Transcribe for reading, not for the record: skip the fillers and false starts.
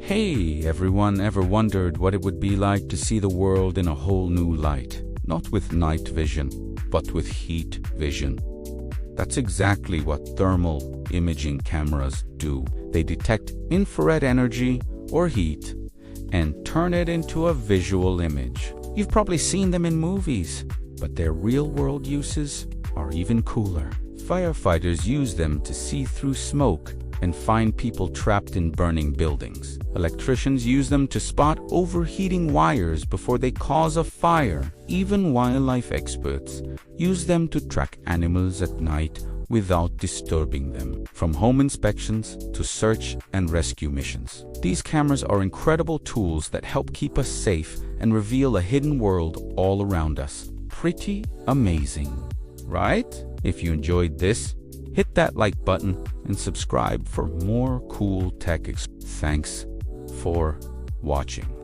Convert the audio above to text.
Hey everyone, ever wondered what it would be like to see the world in a whole new light? Not with night vision, but with heat vision. That's exactly what thermal imaging cameras do. They detect infrared energy or heat and turn it into a visual image. You've probably seen them in movies, but their real-world uses are even cooler. Firefighters use them to see through smoke and find people trapped in burning buildings. Electricians use them to spot overheating wires before they cause a fire. Even wildlife experts use them to track animals at night without disturbing them. From home inspections to search and rescue missions, these cameras are incredible tools that help keep us safe and reveal a hidden world all around us. Pretty amazing, right? If you enjoyed this, hit that like button and subscribe for more cool tech. Thanks for watching.